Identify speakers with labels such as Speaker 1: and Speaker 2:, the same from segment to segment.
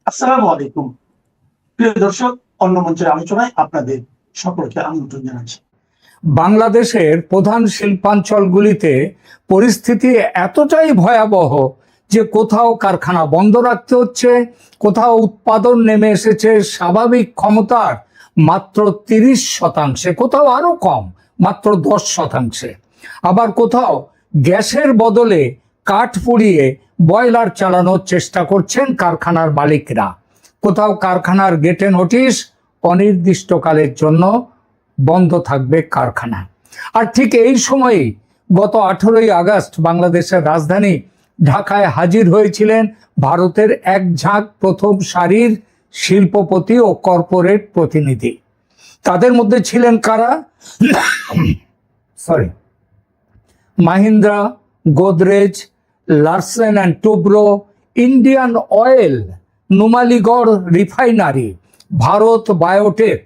Speaker 1: আসসালামু আলাইকুম। প্রিয় দর্শক, অন্য মঞ্চের আলোচনায় আপনাদের সকলকে আমন্ত্রণ জানাচ্ছি।
Speaker 2: বাংলাদেশের প্রধান শিল্পাঞ্চলগুলিতে পরিস্থিতি এতটাই ভয়াবহ যে কোথাও কারখানা বন্ধ রাখতে হচ্ছে, কোথাও উৎপাদন নেমে এসেছে স্বাভাবিক ক্ষমতার মাত্র 30%, কোথাও আরো কম, মাত্র 10%। আবার কোথাও গ্যাসের বদলে কাঠ পুড়িয়ে বয়লার চালানোর চেষ্টা করছেন কারখানার মালিকরা। কোথাও কারখানার গেটে নোটিশ, অনির্দিষ্টকালের জন্য বন্ধ থাকবে কারখানা। আর ঠিক এই সময়েই গত 18ই আগস্ট বাংলাদেশের রাজধানী ঢাকায় হাজির হয়েছিলেন ভারতের এক ঝাঁক প্রথম সারির শিল্পপতি ও কর্পোরেট প্রতিনিধি। তাদের মধ্যে ছিলেন কারা? Mahindra, Godrej, Larsen and Toubro, Indian oil, Numaligarh refinery, Bharat biotech,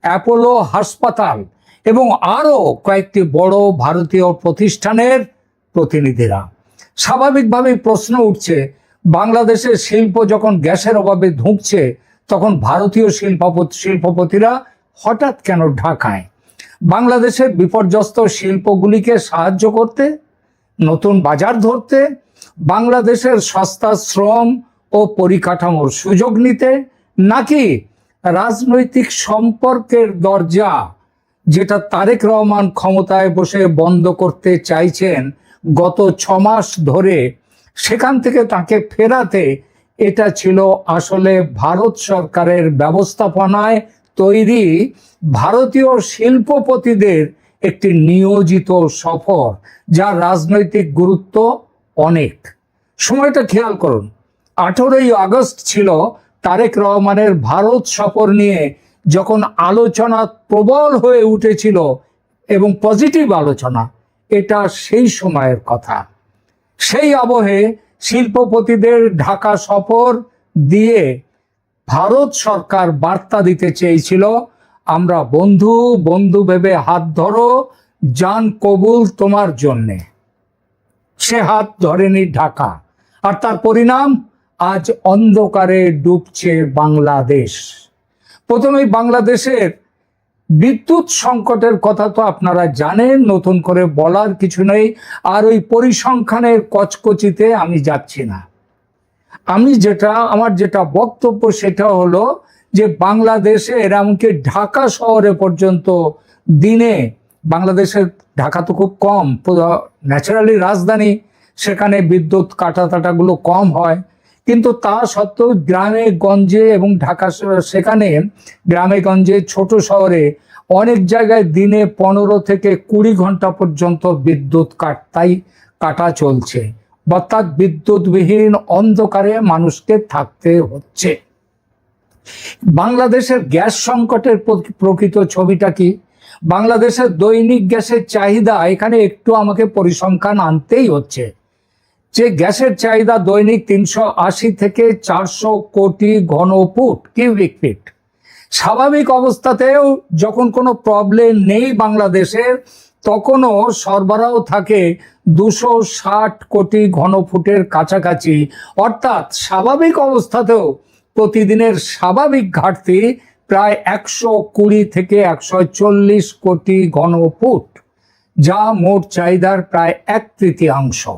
Speaker 2: Apollo হাসপাতাল এবং আরও কয়েকটি বড় ভারতীয় প্রতিষ্ঠানের প্রতিনিধিরা। স্বাভাবিকভাবেই প্রশ্ন উঠছে, বাংলাদেশের শিল্প যখন গ্যাসের অভাবে ধুঁকছে, তখন ভারতীয় শিল্পপতিরা হঠাৎ কেন ঢাকায়? বাংলাদেশের বিপর্যস্ত শিল্পগুলিকে সাহায্য করতে, নতুন বাজার ধরতে, বাংলাদেশের সস্তা শ্রম ও পরিকাঠামোর সুযোগ নিতে, নাকি রাজনৈতিক সম্পর্কের দরজা, যেটা তারেক রহমান ক্ষমতায় বসে বন্ধ করতে চাইছেন গত 6 মাস ধরে, সেখান থেকে তাকে ফেরাতে? এটা ছিল আসলে ভারত সরকারের ব্যবস্থাপনায় তৈরি ভারতীয় শিল্পপতিদের একটি নিয়োজিত সফর, যার রাজনৈতিক গুরুত্ব অনেক। সময়টা খেয়াল করুন, 18ই আগস্ট ছিল তারেক রহমানের ভারত সফর নিয়ে যখন আলোচনা প্রবল হয়ে উঠেছিল, এবং পজিটিভ আলোচনা। এটা সেই সময়ের কথা। সেই আবহে শিল্পপতিদের ঢাকা সফর দিয়ে ভারত সরকার বার্তা দিতে চেয়েছিল, আমরা বন্ধু বন্ধু ভেবে হাত ধরো, জান কবুল তোমার জন্যে। সে হাত ধরেনি ঢাকা, আর তার পরিণাম আজ অন্ধকারে ডুবছে বাংলাদেশ। প্রথমেই বাংলাদেশের বিদ্যুৎ সংকটের কথা তো আপনারা জানেন, নতুন করে বলার কিছু নেই। আর ওই পরিসংখ্যানের কচকচিতে আমি যাচ্ছি না। আমার যেটা বক্তব্য সেটা হলো যে বাংলাদেশের এমনকি ঢাকা শহরে পর্যন্ত দিনে, বাংলাদেশের ঢাকা তো খুব কম, ন্যাচারালি রাজধানী, সেখানে বিদ্যুৎ কাটাতাটাগুলো কম হয়, কিন্তু তা সত্ত্বেও গ্রামে গঞ্জে এবং ঢাকা সেখানে গ্রামে গঞ্জে ছোট শহরে অনেক জায়গায় দিনে 15 থেকে 20 ঘন্টা পর্যন্ত বিদ্যুৎ কাটা চলছে। অর্থাৎ বিদ্যুৎবিহীন অন্ধকারে মানুষকে থাকতে হচ্ছে। বাংলাদেশের গ্যাস সংকটের প্রকৃত ছবিটা কি? বাংলাদেশের দৈনিক গ্যাসের চাহিদা, এখানে একটু আমাকে পরিসংখ্যান আনতেই হচ্ছে, যে গ্যাসের চাহিদা দৈনিক 380 থেকে 400 কোটি ঘনফুট কিউবিক ফিট। স্বাভাবিক অবস্থাতেও যখন কোনো প্রবলেম নেই বাংলাদেশের, তখনও সরবরাহ থাকে 260 কোটি ঘনফুটের কাছাকাছি। অর্থাৎ স্বাভাবিক অবস্থাতেও প্রতিদিনের স্বাভাবিক ঘাটতি প্রায় 120 থেকে 140 কোটি ঘনফুট, যা মোট চাহিদার প্রায় 1/3।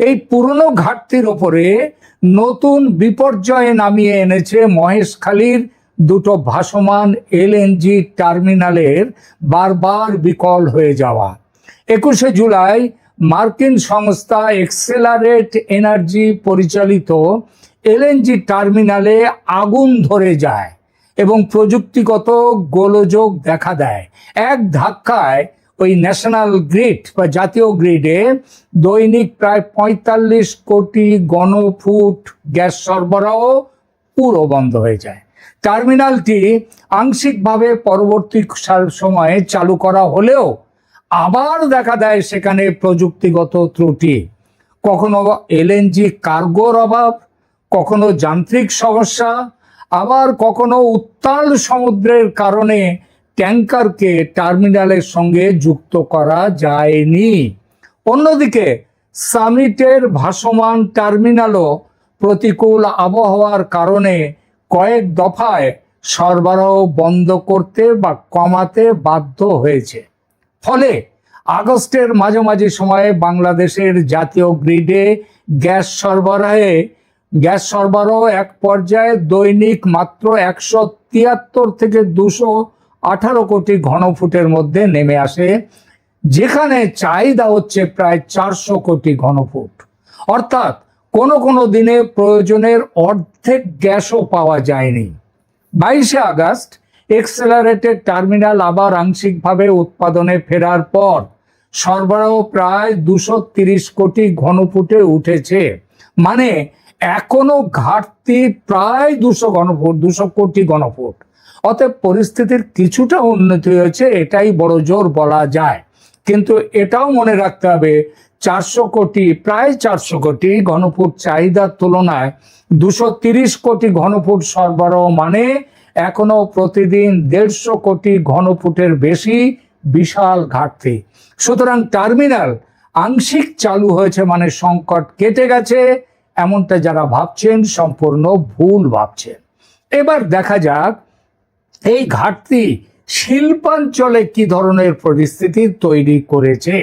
Speaker 2: এই পুরনো ঘাটতির ওপরে নতুন বিপর্যয়ে নামিয়ে এনেছে মহেশখালীর দুটো ভাসমান এলএনজি টার্মিনালের বারবার বিকল হয়ে যাওয়া। 21শে জুলাই মার্কিন সংস্থা এক্সেলারেট এনার্জি পরিচালিত এলএনজি টার্মিনালে আগুন ধরে যায় এবং প্রযুক্তিগত গোলযোগ দেখা দেয়। এক ধাক্কায় ওই ন্যাশনাল গ্রিড বা জাতীয় গ্রিডে দৈনিক প্রায় 45 কোটি ঘনফুট গ্যাস সরবরাহ পুরো বন্ধ হয়ে যায়। টার্মিনালটি আংশিকভাবে পরবর্তী সময়ে চালু করা হলেও আবার দেখা দেয় সেখানে প্রযুক্তিগত ত্রুটি, কখনো এলএনজি কার্গোর অভাব, কখনো যান্ত্রিক সমস্যা, আবার কখনো উত্তাল সমুদ্রের কারণে ট্যাঙ্কারকে টার্মিনালের সঙ্গে যুক্ত করা যায়নি। অন্যদিকে সামিটের ভাসমান টার্মিনালও প্রতিকূল আবহাওয়ার কারণে কয়েক দফায় সরবরাহ বন্ধ করতে বা কমাতে বাধ্য হয়েছে। ফলে আগস্টের মাঝামাঝি সময়ে বাংলাদেশের জাতীয় গ্রিডে গ্যাস সরবরাহ এক পর্যায়ে দৈনিক মাত্র 173 থেকে 218 কোটি ঘনফুটের মধ্যে নেমে আসে, যেখানে চাহিদা হচ্ছে প্রায় 400 কোটি ঘনফুট। অর্থাৎ কোনো দিনে প্রয়োজনের অর্ধেক গ্যাসও পাওয়া যায়নি। 22শে আগস্ট এক্সেলারেটেড টার্মিনাল আবার আংশিকভাবে উৎপাদনে ফেরার পর সরবরাহ প্রায় 230 কোটি ঘনফুটে উঠেছে। মানে এখনো ঘাটতি প্রায় 200 কোটি ঘনফুট। অতএব পরিস্থিতির কিছুটা উন্নতি হয়েছে, এটাই বড় জোর বলা যায়। কিন্তু এটাও মনে রাখতে হবে, প্রায় 400 কোটি ঘনফুট চাহিদার তুলনায় 230 কোটি ঘনফুট সরবরাহ মানে এখনো প্রতিদিন 150 কোটি ঘনফুটের বেশি বিশাল ঘাটতি। সুতরাং টার্মিনাল আংশিক চালু হয়েছে মানে সংকট কেটে গেছে, এমনটা যারা ভাবছেন সম্পূর্ণ ভুল ভাবছেন। এবার দেখা যাক এই ঘাটতি শিল্পাঞ্চলে কি ধরনের পরিস্থিতি তৈরি করেছে।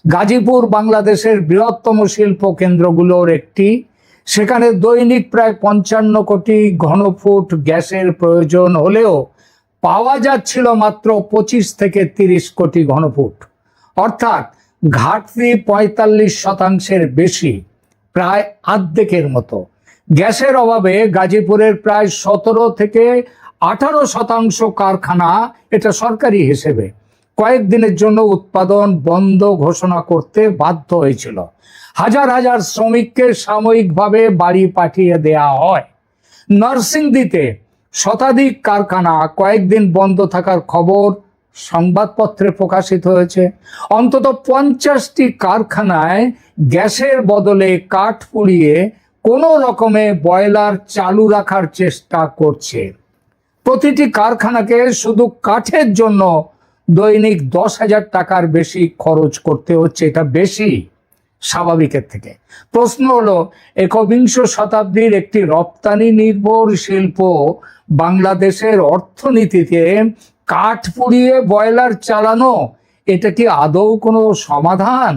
Speaker 2: গাজীপুর বাংলাদেশের বৃহত্তম শিল্প কেন্দ্রগুলোর একটি। সেখানে দৈনিক প্রায় 55 কোটি ঘনফুট গ্যাসের প্রয়োজন হলেও পাওয়া যাচ্ছিল মাত্র 25 থেকে 30 কোটি ঘনফুট। অর্থাৎ ঘাটতি 45% বেশি, প্রায় অর্ধেকের মতো। গ্যাসের অভাবে গাজীপুরের প্রায় 17 থেকে 18% কারখানা, এটা সরকারি হিসেবে, কয়েকদিনের জন্য উৎপাদন বন্ধ ঘোষণা করতে বাধ্য হয়েছিল। হাজার হাজার শ্রমিককে সাময়িকভাবে বাড়ি পাঠিয়ে দেয়া হয়। নরসিংদীতে শতাধিক কারখানা কয়েকদিন বন্ধ থাকার খবর সংবাদপত্রে প্রকাশিত হয়েছে। অন্তত 50টি কারখানায় গ্যাসের বদলে কাঠ পুড়িয়ে কোনো রকমে বয়লার চালু রাখার চেষ্টা করছে। প্রতিটি কারখানাকে শুধু কাঠের জন্য দৈনিক 10,000 টাকার বেশি খরচ করতে হচ্ছে। এটা বেশি স্বাভাবিকের থেকে। প্রশ্ন হলো, একবিংশ শতাব্দীর একটি রপ্তানি নির্ভর শিল্প বাংলাদেশের অর্থনীতিতে কাঠ পুড়িয়ে বয়লার চালানো, এটা কি আদৌ কোনো সমাধান?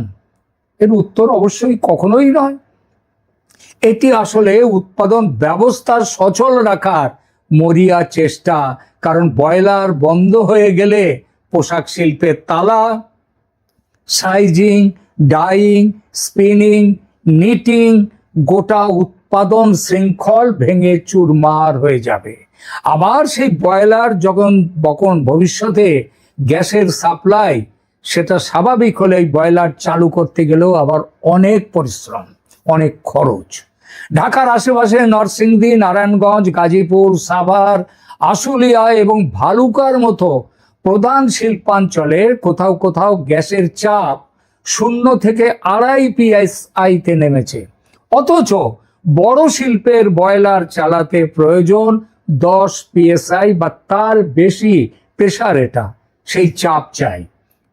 Speaker 2: এর উত্তর অবশ্যই কখনোই নয়। এটি আসলে উৎপাদন ব্যবস্থা সচল রাখার মরিয়া চেষ্টা। কারণ বয়লার বন্ধ হয়ে গেলে পোশাক শিল্পের তালা, সাইজিং, ডাইং, স্পিনিং, নিটিং, গোটা উৎপাদন শৃঙ্খল ভেঙে চুরমার হয়ে যাবে। আবার সেই বয়লার যখন ভবিষ্যতে গ্যাসের সাপ্লাই, সেটা স্বাভাবিক হলে বয়লার চালু করতে গেলেও আবার অনেক পরিশ্রম, অনেক খরচ। ঢাকার আশেপাশে নরসিংদী, নারায়ণগঞ্জ, গাজীপুর, সাভার, আশুলিয়া এবং ভালুকার মতো প্রধান শিল্পাঞ্চলে কোথাও কোথাও গ্যাসের চাপ 0 থেকে 2.5 PSI-তে নেমেছে। অথচ বড় শিল্পের বয়লার চালাতে প্রয়োজন 10 PSI বা তার বেশি প্রেসার, এটা সেই চাপ চাই।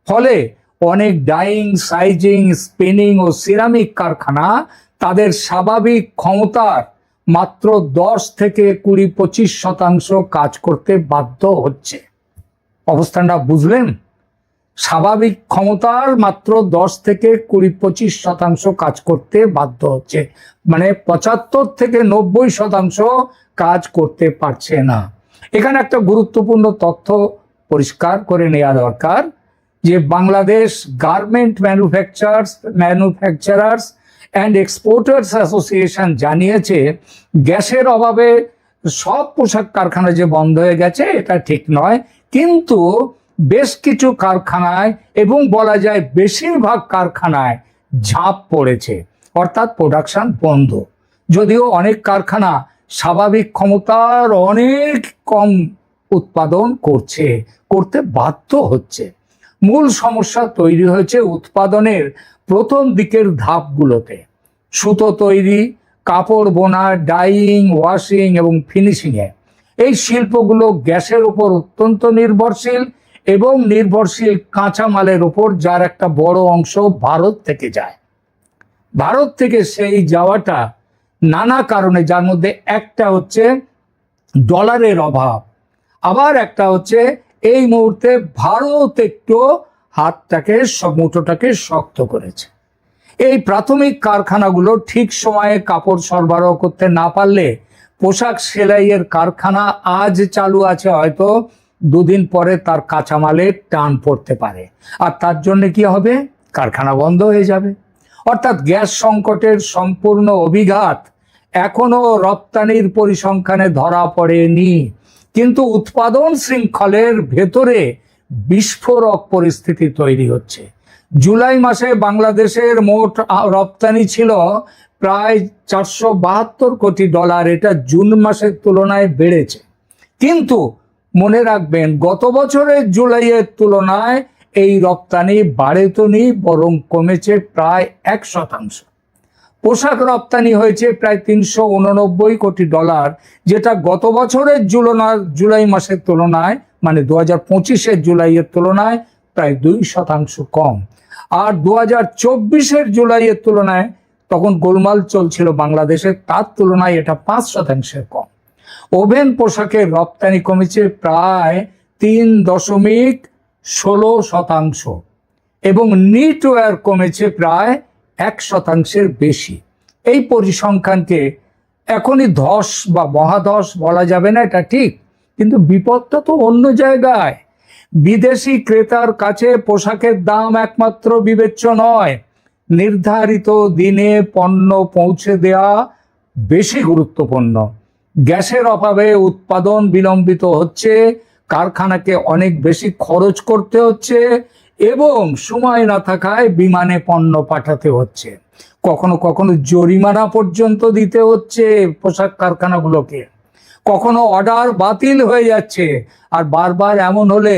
Speaker 2: ফলে অনেক ডাইং, সাইজিং, স্পিনিং ও সিরামিক কারখানা তাদের স্বাভাবিক ক্ষমতার মাত্র 10 থেকে 20-25% কাজ করতে বাধ্য হচ্ছে। অবস্থানটা বুঝলেন? স্বাভাবিক ক্ষমতার মাত্র 10 থেকে 20-25% কাজ করতে বাধ্য হচ্ছে, মানে 75 থেকে 90% কাজ করতে পারছে না। এখানে একটা গুরুত্বপূর্ণ তথ্য পরিষ্কার করে নেওয়া দরকার যে Bangladesh garment manufacturers and exporters association জানিয়েছে, গ্যাসের অভাবে সব পোশাক কারখানা যে বন্ধ হয়ে গেছে এটা ঠিক নয়, কিন্তু বেশ কিছু কারখানায় এবং বলা যায় বেশিরভাগ কারখানায় ঝাঁপ পড়েছে, অর্থাৎ প্রোডাকশন বন্ধ। যদিও অনেক কারখানা স্বাভাবিক ক্ষমতার অনেক কম উৎপাদন করতে বাধ্য হচ্ছে। মূল সমস্যা তৈরি হয়েছে উৎপাদনের প্রথম দিকের ধাপগুলোতে। সুতো তৈরি, কাপড় বোনা, ডাইং, ওয়াশিং এবং ফিনিশিংয়ে এই শিল্পগুলো গ্যাসের উপর অত্যন্ত নির্ভরশীল এবং নির্ভরশীল কাঁচামালের উপর, যার একটা বড় অংশ ভারত থেকে যায়। ভারত থেকে সেই যাওয়াটা নানা কারণে, যার মধ্যে একটা হচ্ছে ডলারের অভাব, আবার একটা হচ্ছে এই মুহূর্তে ভারত একটু হাতটাকে মুঠোটাকে শক্ত করেছে। এই প্রাথমিক কারখানাগুলো ঠিক সময়ে কাপড় সরবরাহ করতে না পারলে পোশাক সেলাইয়ের কারখানা আজ চালু আছে, হয়তো দুদিন পরে তার কাঁচামালের টান পড়তে পারে, আর তার জন্য কি হবে, কারখানা বন্ধ হয়ে যাবে। অর্থাৎ গ্যাস সংকটের সম্পূর্ণ অভিঘাত এখনো রপ্তানির পরিসংখ্যানে ধরা পড়েনি, কিন্তু উৎপাদন শৃঙ্খলের ভেতরে বিস্ফোরক পরিস্থিতি তৈরি হচ্ছে। জুলাই মাসে বাংলাদেশের মোট রপ্তানি ছিল প্রায় 472 কোটি ডলার, এটা জুন মাসের তুলনায় বেড়েছে। কিন্তু মনে রাখবেন, গত বছরের জুলাইয়ের তুলনায় এই রপ্তানি বাড়েনি, বরং কমেছে প্রায় 1%। পোশাক রপ্তানি হয়েছে প্রায় 389 কোটি ডলার, যেটা গত বছরের জুলাই মাসের তুলনায়, মানে 2025-এর জুলাইয়ের তুলনায় প্রায় 2% কম। আর 2024-এর জুলাইয়ের তুলনায়, তখন গোলমাল চলছিল বাংলাদেশে, তার তুলনায় এটা 5% কম। ওভেন পোশাকের রপ্তানি কমেছে প্রায় 3.16%, এবং নিটওয়্যার কমেছে প্রায় 1%-এর বেশি। এই পরিসংখ্যানকে এখনই ধস বা মহাধস বলা যাবে না, এটা ঠিক, কিন্তু বিপদটা তো অন্য জায়গায়। বিদেশি ক্রেতার কাছে পোশাকের দাম একমাত্র বিবেচ্য নয়, নির্ধারিত দিনে পণ্য পৌঁছে দেওয়া বেশি গুরুত্বপূর্ণ। গ্যাসের অভাবে উৎপাদন বিলম্বিত হচ্ছে, কারখানাকে অনেক বেশি খরচ করতে হচ্ছে, এবং সময় না থাকায় বিমানে পণ্য পাঠাতে হচ্ছে। কখনো কখনো জরিমানা পর্যন্ত দিতে হচ্ছে পোশাক কারখানাগুলোকে, কখনো অর্ডার বাতিল হয়ে যাচ্ছে। আর বারবার এমন হলে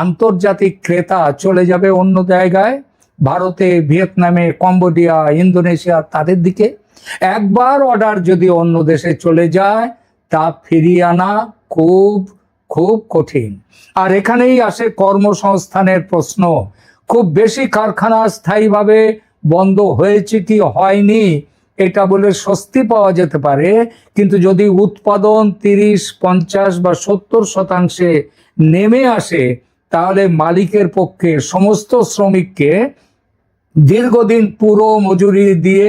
Speaker 2: আন্তর্জাতিক ক্রেতা চলে যাবে অন্য জায়গায়, ভারতে, ভিয়েতনামে, কম্বোডিয়া, ইন্দোনেশিয়া, তাদের দিকে। একবার অর্ডার যদি অন্য দেশে চলে যায়, তা ফিরিয়ে আনা খুব খুব কঠিন। আর এখানেই আসে কর্মসংস্থানের প্রশ্ন। খুব বেশি কারখানা স্থায়ীভাবে বন্ধ হয়েছে কি হয়নি এটা বলে স্বস্তি পাওয়া যেতে পারে, কিন্তু যদি উৎপাদন 30, 50 বা 70% নেমে আসে, তাহলে মালিকের পক্ষে সমস্ত শ্রমিককে দীর্ঘদিন পুরো মজুরি দিয়ে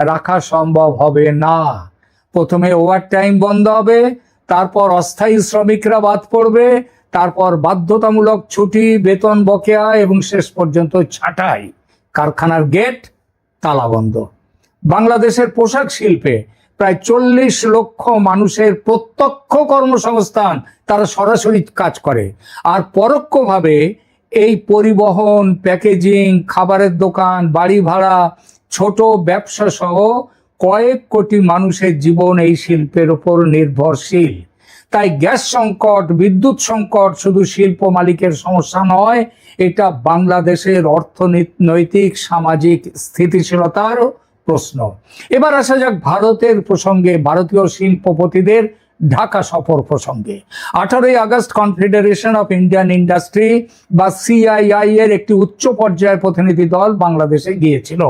Speaker 2: রাখা সম্ভব হবে না। প্রথমে ওভারটাইম বন্ধ হবে, তারপর অস্থায়ী শ্রমিকরা বাদ পড়বে, তারপর বাধ্যতামূলক ছুটি, বেতন বকেয়া, এবং শেষ পর্যন্ত ছাঁটাই। কারখানার গেট তালাবন্ধ। বাংলাদেশের পোশাক শিল্পে প্রায় 40 লক্ষ মানুষের প্রত্যক্ষ কর্মসংস্থান, তারা সরাসরি কাজ করে। আর পরোক্ষভাবে এই পরিবহন, প্যাকেজিং, খাবারের দোকান, বাড়ি ভাড়া, ছোট ব্যবসা সহ কয়েক কোটি মানুষের জীবন এই শিল্পের উপর নির্ভরশীল। তাই গ্যাস সংকট, বিদ্যুৎ সংকট শুধু শিল্প মালিকের সমস্যা নয়, এটা বাংলাদেশের অর্থনৈতিক সামাজিক স্থিতিশীলতার প্রশ্ন। এবার আসা যাক ভারতের প্রসঙ্গে, ভারতীয় শিল্পপতিদের ঢাকা সফর প্রসঙ্গে। 18 August confederation of Indian industry বা CII এর একটি উচ্চ পর্যায়ের প্রতিনিধি দল বাংলাদেশে গিয়েছিল।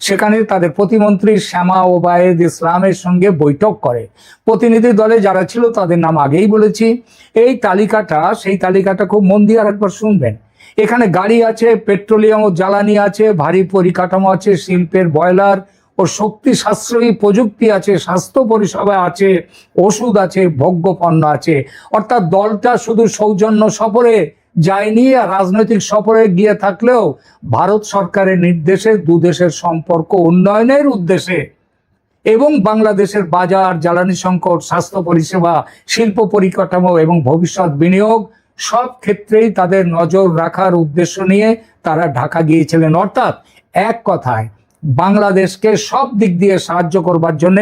Speaker 2: সেখানে তাদের প্রতিমন্ত্রী শ্যামা ওবায়েদ ইসলামের সঙ্গে বৈঠক করে। প্রতিনিধি দলে যারা ছিল তাদের নাম আগেই বলেছি। এই তালিকাটা, সেই তালিকাটা খুব মন দিয়ে আরেকবার শুনবেন। এখানে গাড়ি আছে, পেট্রোলিয়াম ও জ্বালানি আছে, ভারী পরিকাঠামো আছে, শিল্পের বয়লার ও শক্তি সাশ্রয়ী প্রযুক্তি আছে, স্বাস্থ্য পরিষেবা আছে, ওষুধ আছে, ভোগ্য পণ্য আছে। অর্থাৎ দলটা শুধু সৌজন্য সফরে যায়নি, আর রাজনৈতিক সফরে গিয়ে থাকলেও ভারত সরকারের নির্দেশে দুদেশের সম্পর্ক উন্নয়নের উদ্দেশ্যে এবং বাংলাদেশের বাজার, জ্বালানি সংকট, স্বাস্থ্য পরিষেবা, শিল্প পরিকাঠামো এবং ভবিষ্যৎ বিনিয়োগ সব ক্ষেত্রেই তাদের নজর রাখার উদ্দেশ্য নিয়ে তারা ঢাকা গিয়েছিলেন। অর্থাৎ এক কথায় বাংলাদেশকে সব দিক দিয়ে সাহায্য করবার জন্য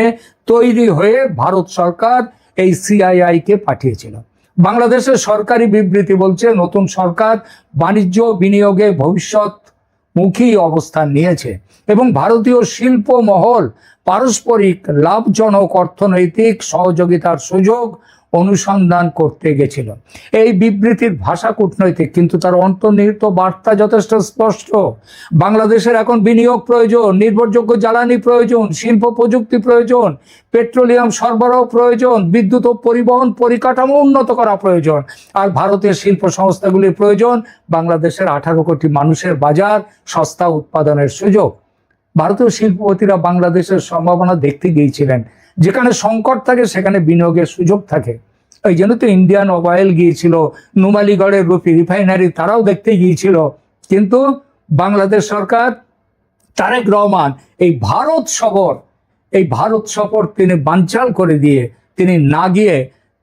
Speaker 2: তৈরি হয়ে ভারত সরকার এই CII কে পাঠিয়েছিল। বাংলাদেশের সরকারি বিবৃতি বলছে, নতুন সরকার বাণিজ্য বিনিয়োগে ভবিষ্যৎমুখী অবস্থান নিয়েছে এবং ভারতীয় শিল্প মহল পারস্পরিক লাভজনক অর্থনৈতিক সহযোগিতার সুযোগ অনুসন্ধান করতে গেছিল। এই বিবৃতির ভাষা কূটনৈতিক, কিন্তু তার অন্তর্নিহিত বার্তা যথেষ্ট স্পষ্ট। বাংলাদেশের এখন বিনিয়োগ প্রয়োজন, নির্ভরযোগ্য জ্বালানি প্রয়োজন, শিল্প প্রযুক্তি প্রয়োজন, পেট্রোলিয়াম সরবরাহ প্রয়োজন, বিদ্যুৎ ও পরিবহন পরিকাঠামো উন্নত করা প্রয়োজন। আর ভারতের শিল্প সংস্থাগুলির প্রয়োজন বাংলাদেশের 18 কোটি মানুষের বাজার, সস্তা উৎপাদনের সুযোগ। ভারতীয় শিল্পপতিরা বাংলাদেশের সম্ভাবনা দেখতে গিয়েছিলেন। যেখানে সংকট থাকে সেখানে বিনিয়োগের সুযোগ থাকে। এই জন্য তো ইন্ডিয়ান অয়েল গিয়েছিল, নুমালীগড়ের রুপি রিফাইনারি তারাও দেখতে গিয়েছিল। কিন্তু বাংলাদেশ সরকার, তারেক রহমান এই ভারত সফর তিনি বানচাল করে দিয়ে তিনি না গিয়ে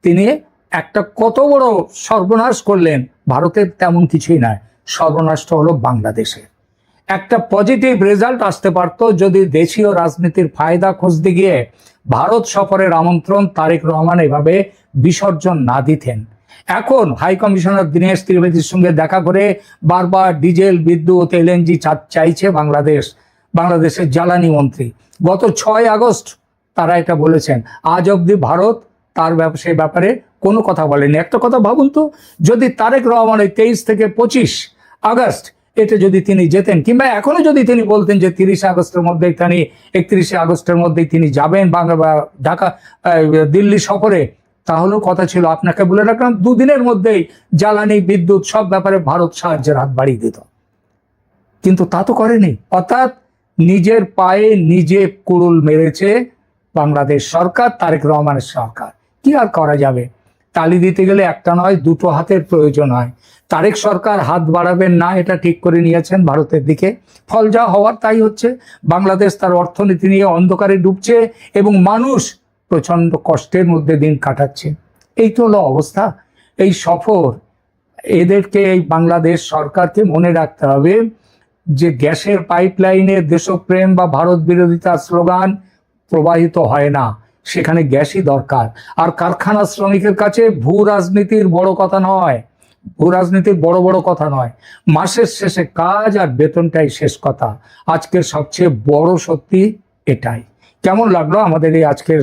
Speaker 2: তিনি একটা কত বড় সর্বনাশ করলেন। ভারতের তেমন কিছুই নয়, সর্বনাশটা হলো বাংলাদেশের। একটা পজিটিভ রেজাল্ট আসতে পারত যদি দেশীয় রাজনীতির ফায়দা খুঁজতে গিয়ে ভারত সফরের আমন্ত্রণ তারেক রহমান এভাবে বিসর্জন না দিতেন। এখন হাই কমিশনার দীনেশ ত্রিবেদীর সঙ্গে দেখা করে বারবার ডিজেল, বিদ্যুৎ, এলএনজি চাইছে বাংলাদেশের জ্বালানি মন্ত্রী। গত 6 আগস্ট তারা এটা বলেছেন। আজ অবধি ভারত তার সেই ব্যাপারে কোনো কথা বলেনি। একটা কথা ভাবুন তো, যদি তারেক রহমান 23 থেকে 25 আগস্ট এটা যদি তিনি যেতেন, কিংবা এখনো যদি তিনি বলতেন যে 30 আগস্টের মধ্যেই 31 আগস্টের মধ্যেই তিনি যাবেন ঢাকা দিল্লি সফরে, তাহলেও কথা ছিল। আপনাকে বলে রাখলাম, 2 দিনের মধ্যেই জ্বালানি, বিদ্যুৎ সব ব্যাপারে ভারত সাহায্যের হাত বাড়িয়ে দিত। কিন্তু তা তো করেনি। অর্থাৎ নিজের পায়ে নিজে কুড়ুল মেরেছে বাংলাদেশ সরকার, তারেক রহমানের সরকার। কি আর করা যাবে? তালি দিতে গেলে একটা নয়, 2টো হাতের প্রয়োজন হয়। তারেক সরকার হাত বাড়াবেন না এটা ঠিক করে নিয়েছেন ভারতের দিকে। ফল যা হওয়ার তাই হচ্ছে। বাংলাদেশ তার অর্থনীতি নিয়ে অন্ধকারে ডুবছে এবং মানুষ প্রচন্ড কষ্টের মধ্যে দিন কাটাচ্ছে। এই তো হলো অবস্থা। এই সফর এদেরকে, এই বাংলাদেশ সরকারকে মনে রাখতে হবে যে গ্যাসের পাইপলাইনে দেশপ্রেম বা ভারত বিরোধিতার স্লোগান প্রবাহিত হয় না, সেখানে গ্যাসই দরকার। আর কারখানা শ্রমিকের কাছে ভূ রাজনীতির বড় কথা নয়, মাসের শেষে কাজ আর বেতনটাই শেষ কথা। আজকের সবচেয়ে বড় সত্যি এটাই। কেমন লাগলো আমাদের এই আজকের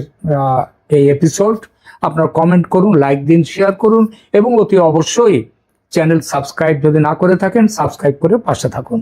Speaker 2: এই এপিসোড? আপনারা কমেন্ট করুন, লাইক দিন, শেয়ার করুন এবং অতি অবশ্যই চ্যানেল সাবস্ক্রাইব যদি না করে থাকেন সাবস্ক্রাইব করে পাশে থাকুন।